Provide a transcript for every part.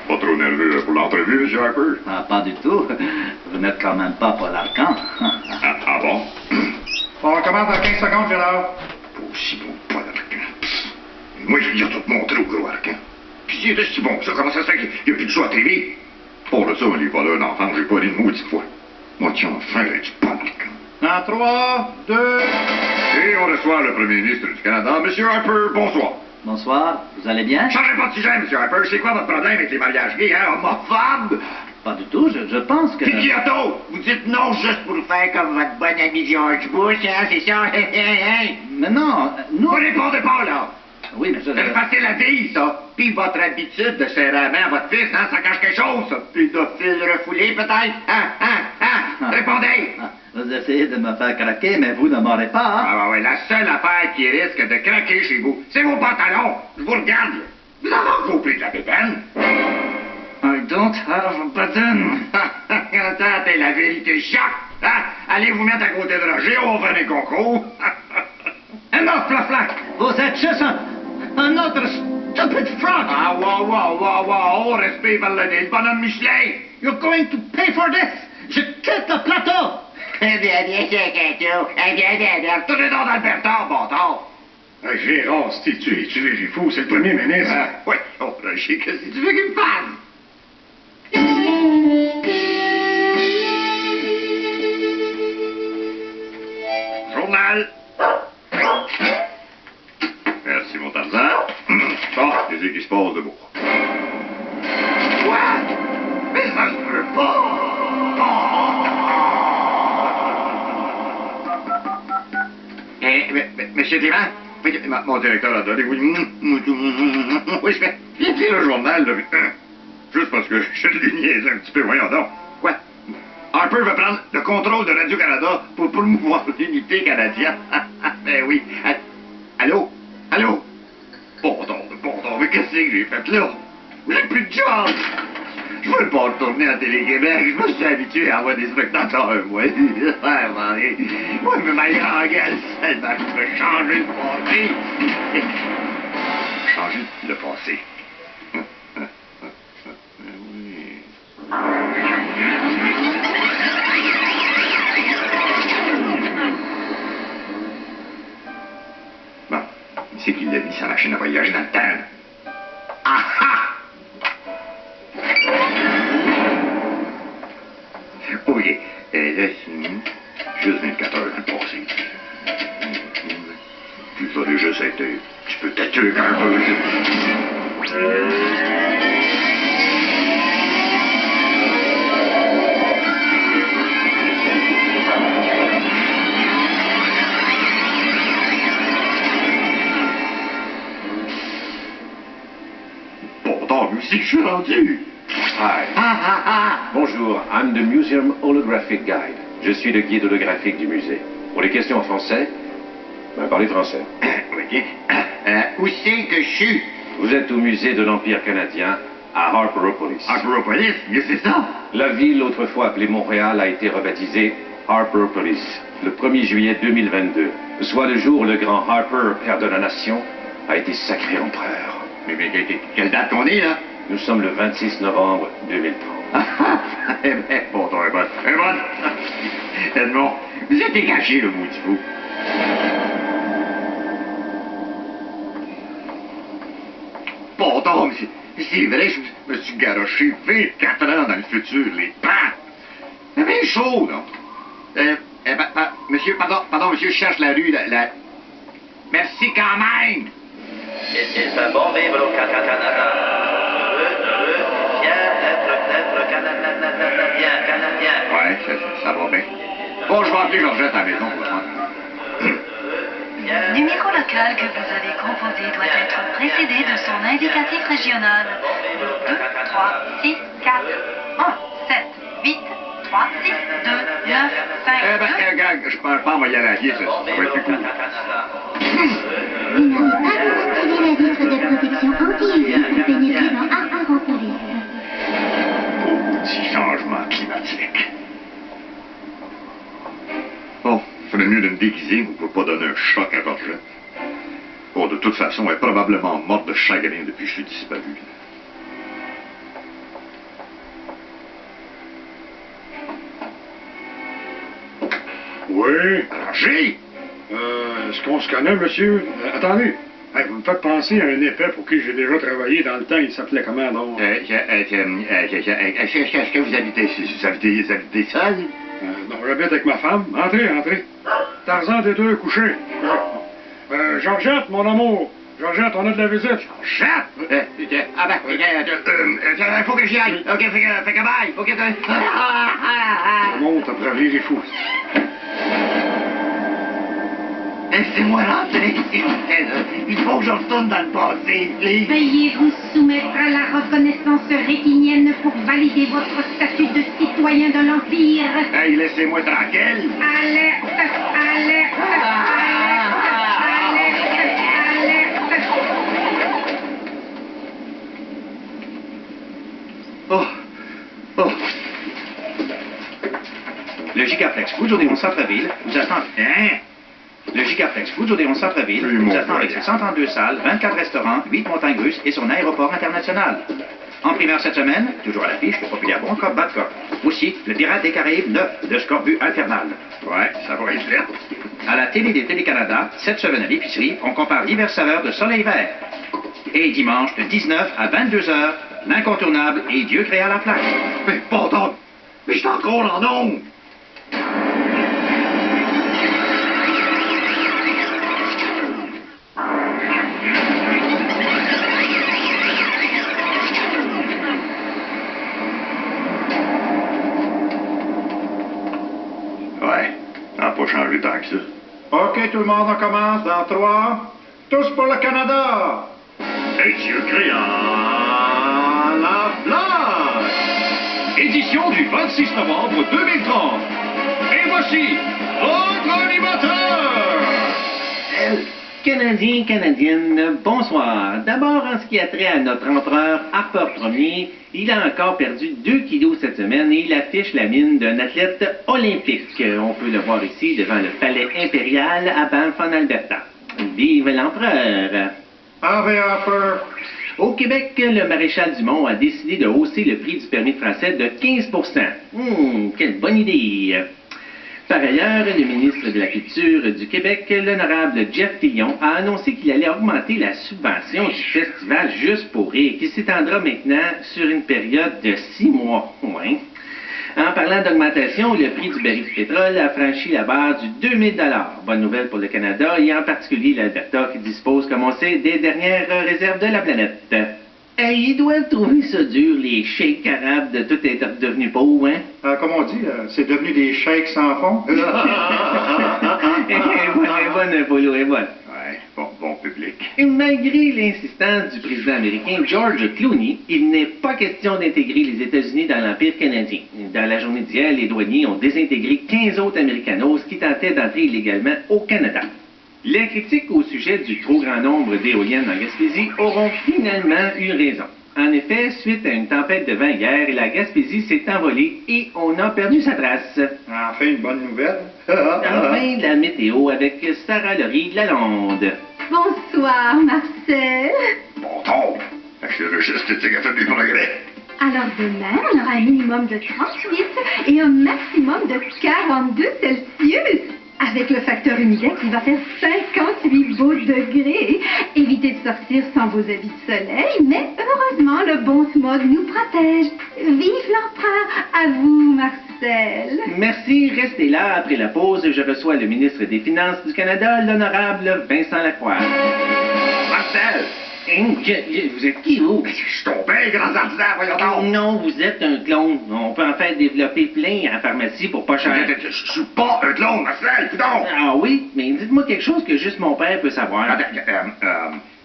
Pas trop nerveux pour l'entrevue, M. Harper? Ah, pas du tout. Vous n'êtes quand même pas Paul Arcand. Ah bon? On recommence dans 15 secondes, Gérard. Pas aussi bon que Paul Arcand. Moi, je viens tout montrer au gros Arcand. Puis s'il était si bon que ça, comment ça se fait qu'il n'y a plus de choix à TV? Pour le ça, on n'est pas là, un enfant, j'ai pas dit une maudite fois. Moi, tiens, enfin, du Paul Arcand. Dans 3, 2... Et on reçoit le premier ministre du Canada, M. Harper, bonsoir. Bonsoir, vous allez bien? Changez pas de sujet, M. Harper. C'est quoi votre problème avec les mariages gays, hein? Homophobe? Pas du tout, je pense que... Puis Kyoto, vous dites non juste pour faire comme votre bon ami George Bush, hein? C'est ça? Mais non, nous... Vous répondez pas, là. Oui, mais je... C'est facile à dire, ça. Puis votre habitude de serrer la main à votre fils, hein? Ça cache quelque chose, ça. Pédophile refoulé, peut-être? Répondez! Vous essayez de me faire craquer, mais vous ne m'aurez pas, hein? Ah ouais, la seule affaire qui risque de craquer chez vous, c'est vos pantalons. Je vous regarde, là. Vous avez vos plis de la bédaine. I don't have a button. Attends, t'es la vérité choc. Hein? Allez vous mettre à côté de Roger, on va faire des concours. Enough, Flaflac! Vous êtes juste un autre stupid frog! Ah, wow, respect par le nez, le bonhomme Michelin. You're going to pay for this! Je quitte le plateau! Retournez donc dans le bertard, bâtard. Gérard, si tu es fou, c'est le premier ministre. Oui, oh, Roger, qu'est-ce que tu veux qu'il me fasse? Journal. Merci, mon Tarzan. Bon, qu'est-ce qui se passe de beau? Quoi? Mais ça se peut pas! Monsieur Clément, mon directeur a donné, oui, oui, je fais bien le journal, là, juste parce que je l'ai niaisé un petit peu, voyons donc. Quoi? Harper veut prendre le contrôle de Radio-Canada pour promouvoir l'unité canadienne. Ben oui. Allô? Bon, mais qu'est-ce que j'ai fait là? J'ai plus de job! Je veux pas retourner à Télé-Québec, je me suis habitué à avoir des spectateurs, moi. Moi, mais ma grande gueule, celle-là, je peux changer le passé. Changer le passé. Bon, c'est qu'il a mis sa machine à voyager dans le temps. Ah ah! OK. Là, c'est juste 24 heures de passé. Puis il fallait juste être un petit peu têteux un peu. Bon, mais c'est que je suis rendu. Hi. Bonjour, I'm the Museum Holographic Guide. Je suis le guide holographique du musée. Pour les questions en français, parlez français. OK. Où c'est que je suis? Vous êtes au musée de l'Empire canadien à Harperopolis. Harperopolis? Mais c'est ça? La ville, autrefois appelée Montréal, a été rebaptisée Harperopolis le 1er juillet 2022, soit le jour où le grand Harper, père de la nation, a été sacré empereur. Mais quelle date qu'on est, là? Nous sommes le 26 novembre 2030. Eh bien, bon, toi, elle est bonne. Edmond, vous êtes caché, le maudit fou. Bon, mais c'est vrai, je me suis garoché 24 ans dans le futur, les pans. C'est bien chaud, là. Monsieur, pardon, monsieur, je cherche la rue, la... Merci quand même. Est-il un bon vivre au Canada? Canadien. Ouais, ça va bien. Bon, je vais appeler Georgette à la maison pour prendre. Numéro local que vous avez composé doit être précédé de son indicatif régional. 2, 3, 6, 4, 1, 7, 8, 3, 6, 2, 9, 5, 2... Regarde, je pense pas envoyer à la vie, ça va être plus cool. Vous n'avez pas consulté la vitre de protection anti-UV pour pénétrer dans Harperopolis. Petit changement climatique. Bon, il ferait mieux de me déguiser pour pas donner un choc à Georgette. Bon, de toute façon, elle est probablement morte de chagrin depuis que je suis disparu. Oui. Arrangé? Est-ce qu'on se connaît, monsieur? Attendez. Hey, vous me faites penser à un épais pour qui j'ai déjà travaillé dans le temps. Il s'appelait comment, donc? Est-ce que vous habitez seul? Non, j'habite avec ma femme. Entrez. Tarzan, t'es deux couchés. Georgette, mon amour. Georgette, on a de la visite. Chat! Faut que j'y aille. OK, fait que bye. Faut que... Monte après virer fou. Laissez-moi rentrer, s'il vous plaît. Il faut que je retourne dans le passé, please. Veuillez vous soumettre à la reconnaissance rétinienne pour valider votre statut de citoyen de l'Empire. Hey, laissez-moi tranquille. Alerte! Oh. Le Gigaflex Food Odéon Centre-Ville vous attend. Hein? Le Gigaflex Food Odéon Centre-Ville Oui, vous mon attend avec frère. ses 132 salles, 24 restaurants, 8 montagnes russes et son aéroport international. En primaire cette semaine, toujours à l'affiche, le populaire Bon Cop, Bad Cop. Aussi, le Pirate des Caraïbes 9, le Scorbut Infernal. Ouais, ça va être vite. À la télé des Télé-Canada, cette semaine à l'épicerie, on compare diverses saveurs de soleil vert. Et dimanche, de 19 à 22h, l'incontournable et Dieu créa la plaque. Mais pardon, mais je suis encore en onde. Ouais, ça n'a pas changé tant que ça. OK, tout le monde, on commence dans 3. Tous pour le Canada! Et Dieu créa la plaque. Édition du 26 novembre 2030. Et voici votre animateur. Canadiens, Canadiennes, bonsoir. D'abord, en ce qui a trait à notre empereur Harper Ier, il a encore perdu 2 kilos cette semaine et il affiche la mine d'un athlète olympique. On peut le voir ici devant le palais impérial à Banff, en Alberta. Vive l'empereur! Harper! Au Québec, le maréchal Dumont a décidé de hausser le prix du permis de français de 15 quelle bonne idée! Par ailleurs, le ministre de la Culture du Québec, l'honorable Jeff Fillon, a annoncé qu'il allait augmenter la subvention du festival Juste pour rire, qui s'étendra maintenant sur une période de 6 mois. Ouais. En parlant d'augmentation, le prix du baril de pétrole a franchi la barre du 2000 $. Bonne nouvelle pour le Canada et en particulier l'Alberta qui dispose, comme on sait, des dernières réserves de la planète. Ils doivent trouver ça dur, les sheiks arabes, de tout être devenus pauvres, hein? Comme on dit, c'est devenu des sheiks sans fond. Elle est bonne, Polo, elle est bonne. Ouais, bon public. Et malgré l'insistance du président américain George Clooney, il n'est pas question d'intégrer les États-Unis dans l'Empire canadien. Dans la journée d'hier, les douaniers ont désintégré 15 autres Américanos qui tentaient d'entrer illégalement au Canada. Les critiques au sujet du trop grand nombre d'éoliennes en Gaspésie auront finalement eu raison. En effet, suite à une tempête de vent hier, la Gaspésie s'est envolée et on a perdu sa trace. Enfin, une bonne nouvelle. Enfin, la météo avec Sarah Laurie Lalonde. Bonsoir, Marcel. Bon ton. La chirurgie esthétique a fait du progrès. Alors demain, on aura un minimum de 38 et un maximum de 42 Celsius. Avec le facteur humidité qui va faire 58 beaux degrés. Évitez de sortir sans vos habits de soleil, mais heureusement, le bon smog nous protège. Vive l'empereur! À vous, Marcel. Merci, restez là. Après la pause, je reçois le ministre des Finances du Canada, l'honorable Vincent Lacroix. Marcel! Vous êtes qui, vous? Je suis ton père, grand artisan, voyons donc! Non, vous êtes un clone. On peut en faire développer plein à la pharmacie pour pas cher. Je suis pas un clone, Marcel, coudonc! Ah oui? Mais dites-moi quelque chose que juste mon père peut savoir.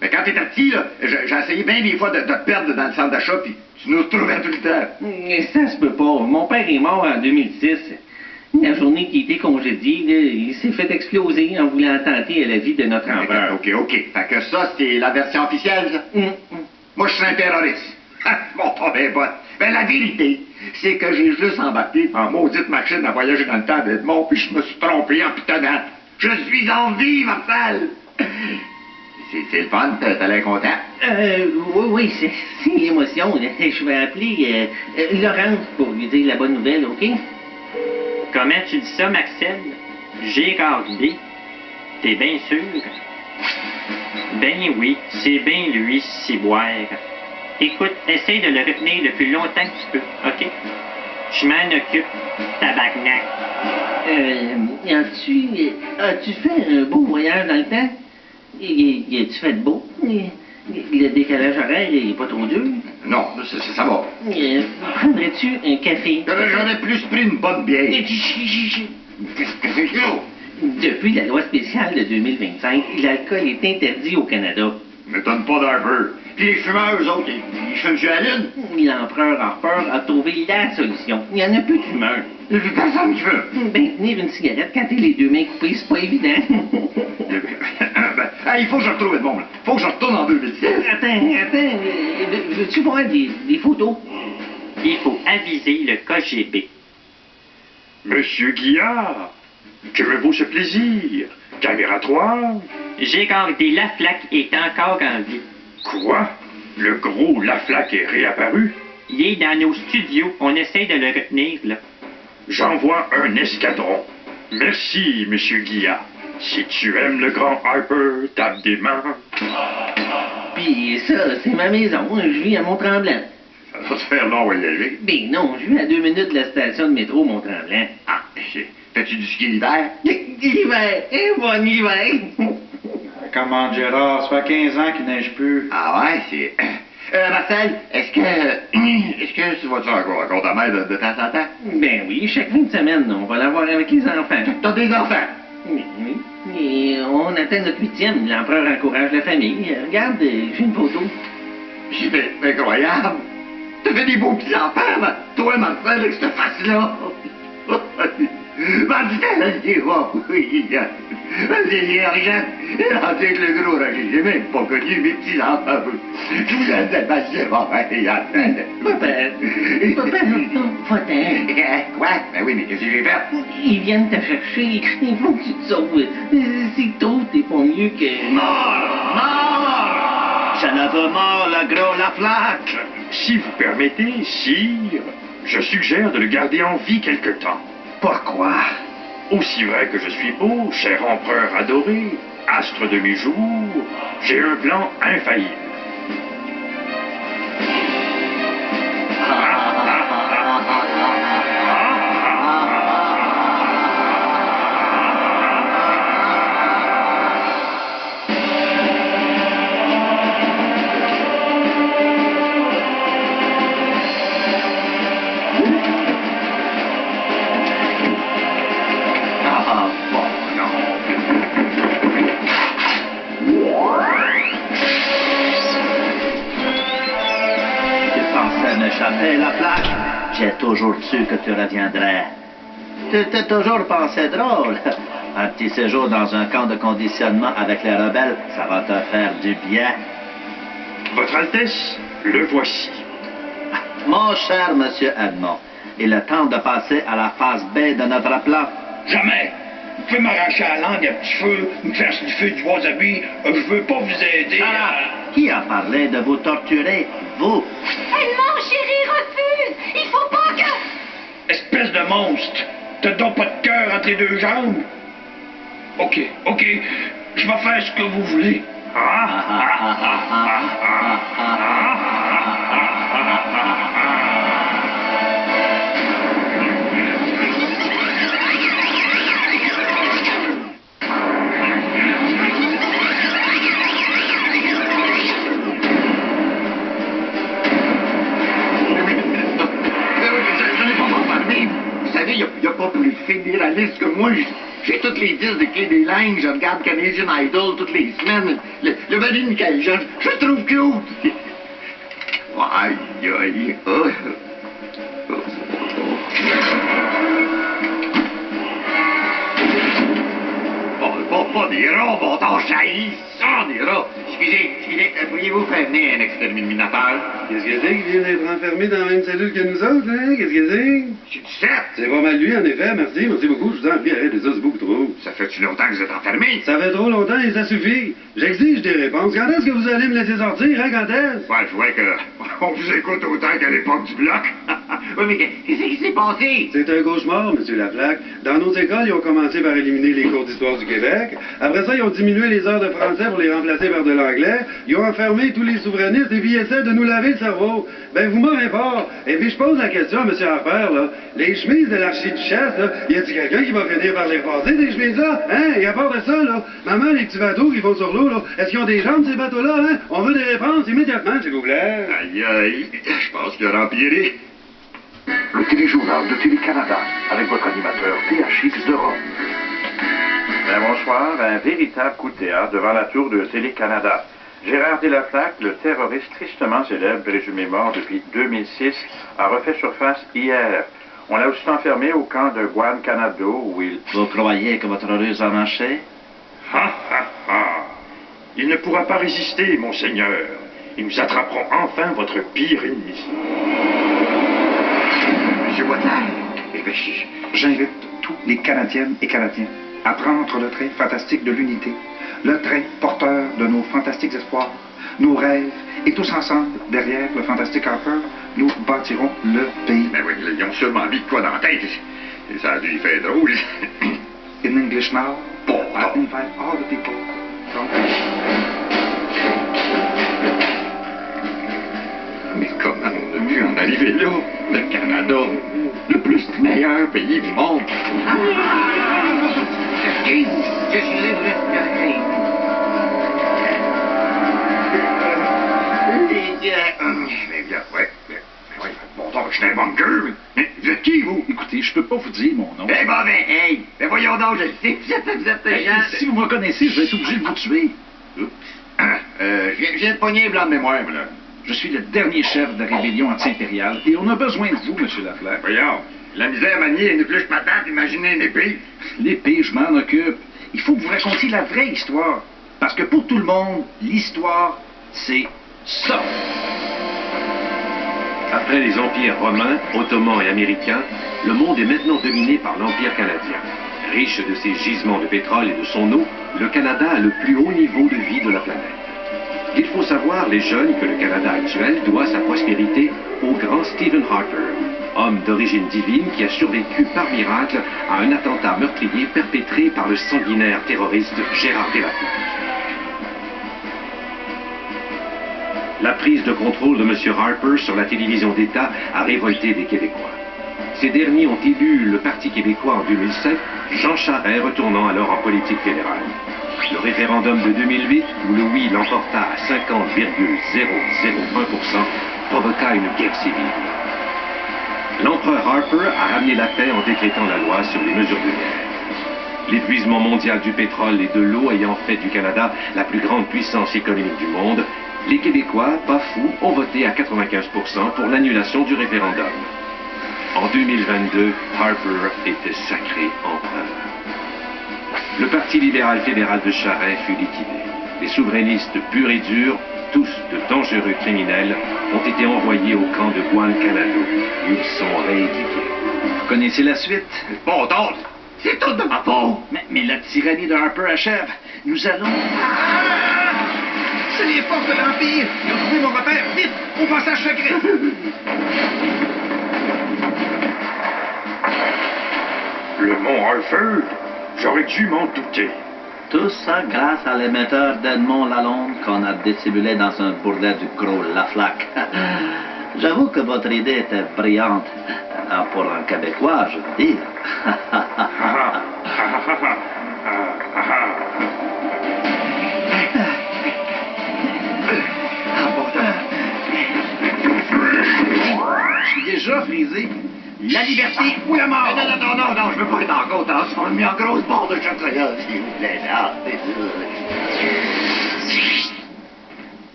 Mais quand t'étais petit, là, j'ai essayé bien des fois de te perdre dans le centre d'achat, puis tu nous retrouvais tout le temps. Mais ça se peut pas. Mon père est mort en 2006. La journée qui a été congédiée, là, il s'est fait exploser en voulant tenter à la vie de notre empereur. OK. Fait que ça, c'est la version officielle, ça? Moi, je suis un terroriste. Mon ton est bon. Ben, la vérité, c'est que j'ai juste embarqué en maudite machine à voyager dans le temps d'Edmond, puis je me suis trompé en pitonnant. Je suis en vie, Marcel! C'est le fun, t'as l'air content? Oui, c'est l'émotion. Je vais appeler Laurence pour lui dire la bonne nouvelle, OK? Comment tu dis ça, Maxel? J'ai regardé. T'es bien sûr? Ben oui, c'est bien lui, Ciboire. Écoute, essaye de le retenir le plus longtemps que tu peux, OK? Je m'en occupe, tabarnak. As-tu fait un beau voyage dans le temps? As-tu fait beau? Le décalage horaire est pas trop dur? Non, ça va. Prendrais-tu un café? J'aurais plus pris une bonne bière. Qu'est-ce que c'est ça? Depuis la loi spéciale de 2025, l'alcool est interdit au Canada. M'étonne pas d'Harper. Puis les fumeurs, eux autres, ils fument sur la lune. L'empereur Harper a trouvé la solution. Il y en a plus de fumeurs. Il n'y a plus personne qui fume. Ben, tenir une cigarette quand t'es les deux mains coupées, c'est pas évident. Il faut que je retrouve le monde. Faut que je retourne en 2006. Attends. Veux-tu voir des photos? Il faut aviser le KGB. Monsieur Guillard, que me vaut ce plaisir? Caméra 3? Gérardé Laflaque est encore en vie. Quoi? Le gros Laflaque est réapparu? Il est dans nos studios. On essaie de le retenir, là. J'envoie un escadron. Merci, Monsieur Guillard. Si tu aimes le grand Harper, tape des mains. Puis ça, c'est ma maison. Je vis à Mont-Tremblant. Ça va se faire long à y aller. Ben non, je vis à 2 minutes de la station de métro Mont-Tremblant. Ah, fais-tu du ski l'hiver? L'hiver, bon hiver. Comment, Gérard? Ça fait 15 ans qu'il neige plus. Ah ouais, c'est... Marcel, est-ce que tu vas-tu encore ta mère de temps en temps? Ben oui, chaque fin de semaine, on va l'avoir avec les enfants. T'as des enfants? Oui. Et on atteint notre 8e. L'empereur encourage la famille. Regarde, j'ai une photo. C'est incroyable. T'as fait des beaux petits-enfants, toi, Marcel, avec cette face-là. Vas-y, oui. Vas-y, regarde. Avec le gros Roger, j'ai même pas connu mes petits-enfants. Je vous aime de passer, Papa, va-t'en. Quoi? Ben oui, mais qu'est-ce que j'ai fait? Ils viennent te chercher. Il faut que tu te sauves. C'est tôt, t'es pas mieux que... Mort! Ça ne veut mort, le gros Laflaque. Si vous permettez, sire, je suggère de le garder en vie quelque temps. Pourquoi? Aussi vrai que je suis beau, cher empereur adoré, astre de mes jours, j'ai un plan infaillible. M'échapper la plaque. J'ai toujours su que tu reviendrais. Tu t'es toujours pensé drôle. Un petit séjour dans un camp de conditionnement avec les rebelles, ça va te faire du bien. Votre Altesse, le voici. Mon cher Monsieur Edmond, il est temps de passer à la phase B de notre plan. Jamais. Vous pouvez m'arracher la langue à petit feu, me faire sniffer du wasabi. Je veux pas vous aider. Qui a parlé de vous torturer? Vous. Edmond, chérie, refuse. Il faut pas que... Espèce de monstre. T'as donc pas de cœur entre les deux jambes? OK. Je vais faire ce que vous voulez. Il n'y a pas plus fédéraliste que moi. J'ai toutes les disques de Clé des Lignes, je regarde Canadian Idol toutes les semaines. Le Valérie Michael Jean, je le trouve cute. Aïe. Pas des rats, bon temps, jaillit ça, des rats. Excusez, pourriez-vous faire venir un exterminateur? Qu'est-ce que c'est qui vient d'être enfermé dans la même cellule que nous autres, hein? Qu'est-ce que c'est? C'est du cerf. C'est pas mal lui, en effet. Merci beaucoup. Je vous en prie, arrêtez ça, c'est beaucoup trop. Ça fait-tu longtemps que vous êtes enfermé? Ça fait trop longtemps et ça suffit. J'exige des réponses. Quand est-ce que vous allez me laisser sortir, hein? Quand est-ce? Ouais, je vois que on vous écoute autant qu'à l'époque du bloc. Oui, mais qu'est-ce qui s'est passé? C'est un cauchemar, M. Laflaque. Dans nos écoles, ils ont commencé par éliminer les cours d'histoire du Québec. Après ça, ils ont diminué les heures de français pour les remplacer par de l'anglais. Ils ont enfermé tous les souverainistes et puis ils essaient de nous laver le cerveau. Ben, vous m'aurez fort. Et puis, je pose la question à M. Harper, là. Les chemises de l'archiduchesse, là, y a-t-il quelqu'un qui va finir par les repasser, des chemises-là? Hein? Et à part de ça, là, maman, les petits bateaux qui vont sur l'eau, là, est-ce qu'ils ont des jambes, ces bateaux-là, hein? On veut des réponses immédiatement, s'il vous plaît. Aïe, aïe, je pense qu'il a empiré. Le téléjournal de Télé-Canada, avec votre animateur THX de Rome. Ben, bonsoir, un véritable coup de théâtre devant la tour de Télé-Canada. Gérard Delaflaque, le terroriste tristement célèbre, présumé mort depuis 2006, a refait surface hier. On l'a aussi enfermé au camp de Guantanamo où il... Vous croyez que votre ruse a marché? Ha ha ha! Il ne pourra pas résister, monseigneur. Et nous attraperons enfin votre pire ennemi. Monsieur Boitard, j'invite tous les Canadiennes et Canadiens à prendre le train fantastique de l'unité, le train porteur de nos fantastiques espoirs, nos rêves, et tous ensemble, derrière le fantastique Harper, nous bâtirons le pays. Ben oui, ils ont sûrement mis de quoi dans la tête. Et ça a dû y faire drôle. In English now, I invite all the people from... Mais comment on a pu en arriver là? Le Canada, le plus meilleur pays du monde. Bon, donc, je suis un bunker. Vous êtes qui, vous? Écoutez, je peux pas vous dire mon nom. Eh ben, hey! Ben voyons donc, je le sais. Vous êtes des gens... Si vous me reconnaissez, je vais être obligé de vous tuer. Je viens de pogner un blanc de mémoire, là. Je suis le dernier chef de la rébellion anti-impériale et on a besoin de vous, M. Laflaque. Voyons, la misère manier une épluche patate, imaginez une épée. L'épée, je m'en occupe. Il faut que vous racontiez la vraie histoire. Parce que pour tout le monde, l'histoire, c'est ça. Après les empires romains, ottomans et américains, le monde est maintenant dominé par l'Empire canadien. Riche de ses gisements de pétrole et de son eau, le Canada a le plus haut niveau de vie de la planète. Il faut savoir, les jeunes, que le Canada actuel doit sa prospérité au grand Stephen Harper, homme d'origine divine qui a survécu par miracle à un attentat meurtrier perpétré par le sanguinaire terroriste Gérard Delaflaque. La prise de contrôle de M. Harper sur la télévision d'État a révolté les Québécois. Ces derniers ont élu le Parti québécois en 2007, Jean Charest retournant alors en politique fédérale. Le référendum de 2008, où le oui l'emporta à 50,001%, provoqua une guerre civile. L'empereur Harper a ramené la paix en décrétant la loi sur les mesures de guerre. L'épuisement mondial du pétrole et de l'eau ayant fait du Canada la plus grande puissance économique du monde, les Québécois, pas fous, ont voté à 95% pour l'annulation du référendum. En 2022, Harper était sacré empereur. Le Parti libéral fédéral de Charest fut liquidé. Les souverainistes purs et durs, tous de dangereux criminels, ont été envoyés au camp de Guantanamo, où ils sont rééduqués. Vous connaissez la suite? Bon, donc, c'est tout de ma faute. Mais la tyrannie de Harper achève. Nous allons... C'est les forces de l'Empire! Ils ont trouvé mon repère! Vite! Au passage secret! Le mont Harper? J'aurais dû m'en douter. Tout ça grâce à l'émetteur d'Edmond Lalonde qu'on a dissimulé dans un bourrelet du gros Laflaque. J'avoue que votre idée était brillante. Pour un Québécois, je veux dire. Je suis déjà frisé. La liberté ou la mort? Non, je veux pas être en contention. On m'a mis en grosse barre de chocolat, s'il vous plaît. Hein?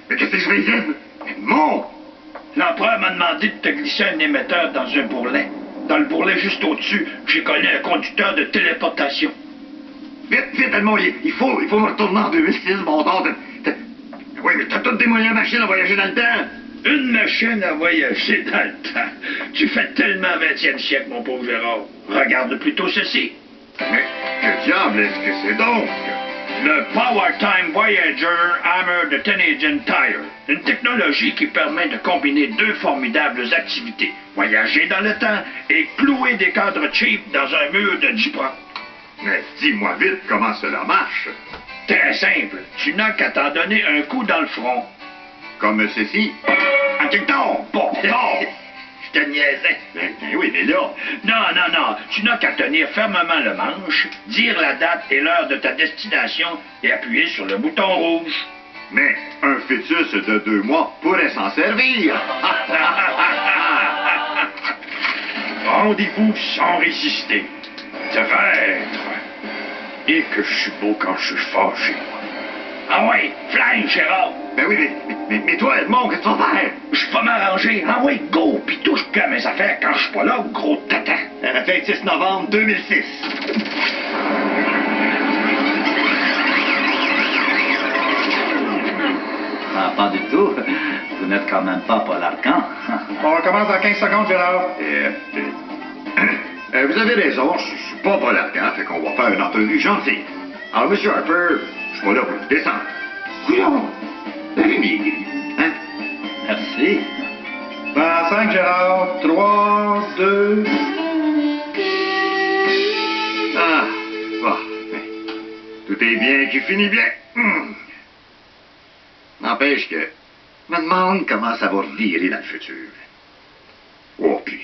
Mais qu'est-ce que je vais dire? Mon! L'empereur m'a demandé de te glisser un émetteur dans un bourrelet. Dans le bourrelet juste au-dessus, j'ai connu un conducteur de téléportation. Vite, Edmond, il faut me retourner en 2006, bon temps. Oui, mais t'as tout démoli la machine à voyager dans le temps. Une machine à voyager dans le temps. Tu fais tellement 20e siècle, mon pauvre Gérard. Regarde plutôt ceci. Mais que diable est-ce que c'est donc? Le PowerTime Voyager Hammer de Canadian Tire. Une technologie qui permet de combiner deux formidables activités. Voyager dans le temps et clouer des cadres cheap dans un mur de 10 pans. Mais dis-moi vite comment cela marche. Très simple. Tu n'as qu'à t'en donner un coup dans le front. Comme ceci. À quelque temps. Bon, bon. Je te niaisais. Ben oui, mais là... Non. Tu n'as qu'à tenir fermement le manche, dire la date et l'heure de ta destination et appuyer sur le bouton rouge. Mais un fœtus de 2 mois pourrait s'en servir. Rendez-vous sans résister. Traître. Et que je suis beau quand je suis fâché, moi. Ah ouais, flingue, Gérard. Ben oui, mais toi, Edmond, qu'est-ce que tu vas faire? Je peux m'arranger. Ah ouais, go, puis touche plus à mes affaires quand je suis pas là, gros tata. 26 novembre 2006. Ah, pas du tout. Vous n'êtes quand même pas Paul Arcand. On recommence dans 15 secondes, Gérard. Vous avez raison, je suis pas Paul Arcand, fait qu'on va faire une entrevue gentille. Alors, M. Harper, je suis pas là pour vous descendre. Couillon! La lumière, hein? Merci. Dans 5, Gérard. 3, 2... Ah, bon. Tout est bien qui finit bien. N'empêche que... Je me demande comment ça va virer dans le futur. Oh, puis...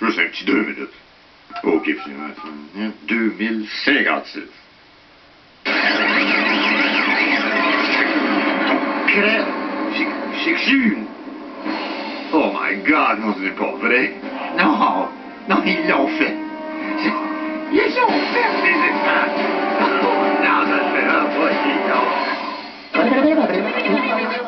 Juste un petit 2 minutes. OK, finalement. 2056. Crème! C'est sûr! Oh my God, non, ce n'est pas vrai. Non, ils l'ont fait. Ils ont fait des écrans. Non, ça se fait pas, non.